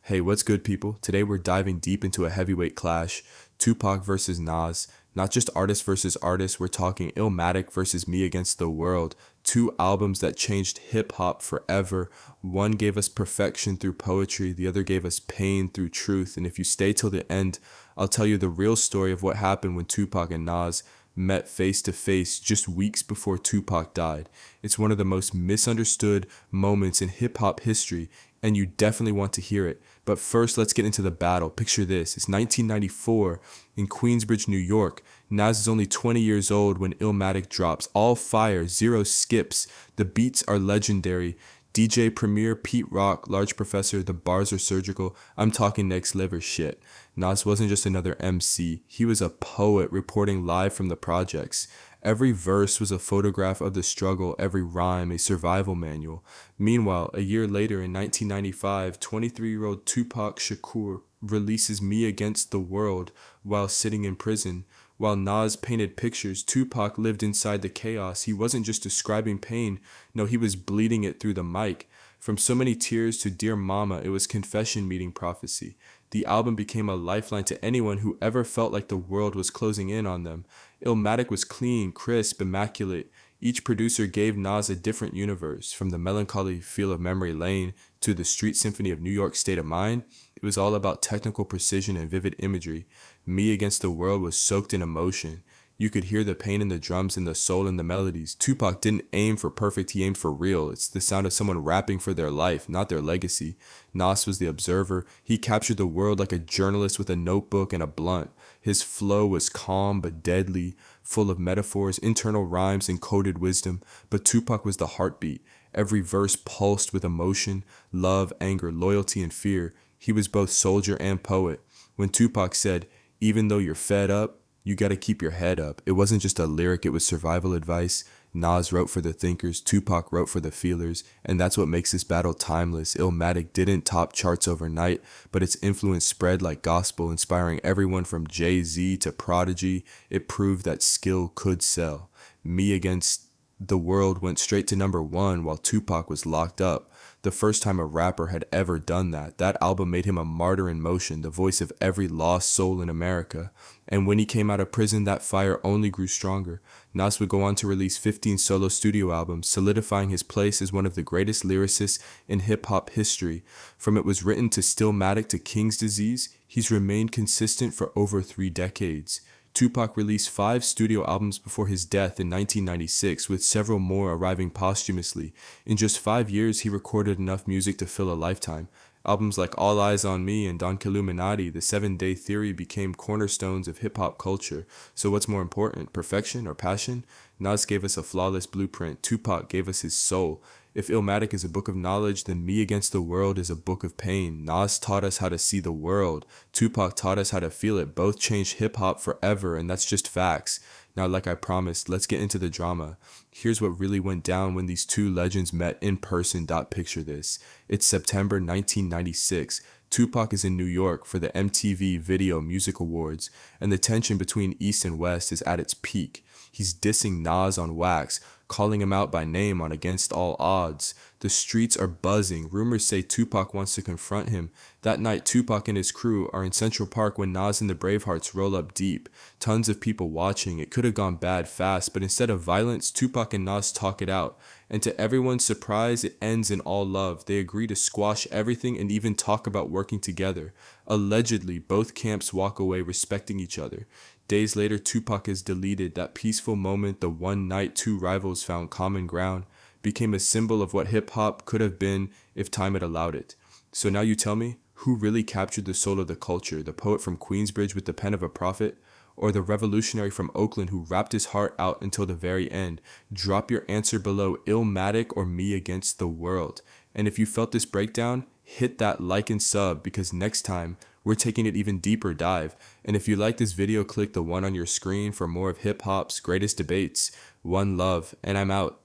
Hey, what's good, people? Today we're diving deep into a heavyweight clash, Tupac versus Nas. Not just artist versus artist, we're talking Illmatic versus Me Against the World. Two albums that changed hip hop forever. One gave us perfection through poetry, the other gave us pain through truth. And if you stay till the end, I'll tell you the real story of what happened when Tupac and Nas met face to face just weeks before Tupac died. It's one of the most misunderstood moments in hip hop history, and you definitely want to hear it. But first, let's get into the battle. Picture this. It's 1994 in Queensbridge, New York. Nas is only 20 years old when Illmatic drops. All fire, zero skips. The beats are legendary. DJ Premier, Pete Rock, Large Professor, the bars are surgical. I'm talking next level shit. Nas wasn't just another MC. He was a poet reporting live from the projects. Every verse was a photograph of the struggle, every rhyme a survival manual. Meanwhile, a year later in 1995, 23-year-old Tupac Shakur releases Me Against the World while sitting in prison. While Nas painted pictures, Tupac lived inside the chaos. He wasn't just describing pain, no, he was bleeding it through the mic. From So Many Tears to Dear Mama, it was confession meeting prophecy. The album became a lifeline to anyone who ever felt like the world was closing in on them. Illmatic was clean, crisp, immaculate. Each producer gave Nas a different universe, from the melancholy feel of Memory Lane to the street symphony of New York State of Mind. It was all about technical precision and vivid imagery. Me Against the World was soaked in emotion. You could hear the pain in the drums and the soul in the melodies. Tupac didn't aim for perfect, he aimed for real. It's the sound of someone rapping for their life, not their legacy. Nas was the observer. He captured the world like a journalist with a notebook and a blunt. His flow was calm but deadly, full of metaphors, internal rhymes, and coded wisdom. But Tupac was the heartbeat. Every verse pulsed with emotion, love, anger, loyalty, and fear. He was both soldier and poet. When Tupac said, "Even though you're fed up, you gotta keep your head up," it wasn't just a lyric, it was survival advice. Nas wrote for the thinkers, Tupac wrote for the feelers, and that's what makes this battle timeless. Illmatic didn't top charts overnight, but its influence spread like gospel, inspiring everyone from Jay-Z to Prodigy. It proved that skill could sell. Me Against the World went straight to #1 while Tupac was locked up. The first time a rapper had ever done that. That album made him a martyr in motion, the voice of every lost soul in America. And when he came out of prison, that fire only grew stronger. Nas would go on to release 15 solo studio albums, solidifying his place as one of the greatest lyricists in hip-hop history. From It Was Written to Stillmatic to King's Disease, he's remained consistent for over 3 decades. Tupac released 5 studio albums before his death in 1996, with several more arriving posthumously. In just 5 years, he recorded enough music to fill a lifetime. Albums like All Eyes on Me and Don Killuminati, The 7-Day Theory became cornerstones of hip-hop culture. So what's more important, perfection or passion? Nas gave us a flawless blueprint. Tupac gave us his soul. If Illmatic is a book of knowledge, then Me Against the World is a book of pain. Nas taught us how to see the world. Tupac taught us how to feel it. Both changed hip-hop forever, and that's just facts. Now, like I promised, let's get into the drama. Here's what really went down when these two legends met in person. Picture this. It's September 1996. Tupac is in New York for the MTV Video Music Awards, and the tension between East and West is at its peak. He's dissing Nas on wax, calling him out by name on Against All Odds. The streets are buzzing. Rumors say Tupac wants to confront him. That night, Tupac and his crew are in Central Park when Nas and the Bravehearts roll up deep. Tons of people watching. It could have gone bad fast, but instead of violence, Tupac and Nas talk it out. And to everyone's surprise, it ends in all love. They agree to squash everything and even talk about working together. Allegedly, both camps walk away respecting each other. Days later, Tupac is deleted. That peaceful moment, the one night two rivals found common ground, became a symbol of what hip-hop could have been if time had allowed it. So now you tell me, who really captured the soul of the culture? The poet from Queensbridge with the pen of a prophet? Or the revolutionary from Oakland who rapped his heart out until the very end? Drop your answer below, Illmatic or Me Against the World. And if you felt this breakdown, hit that like and sub, because next time, we're taking it even deeper dive. And if you like this video, click the one on your screen for more of hip-hop's greatest debates. One love, and I'm out.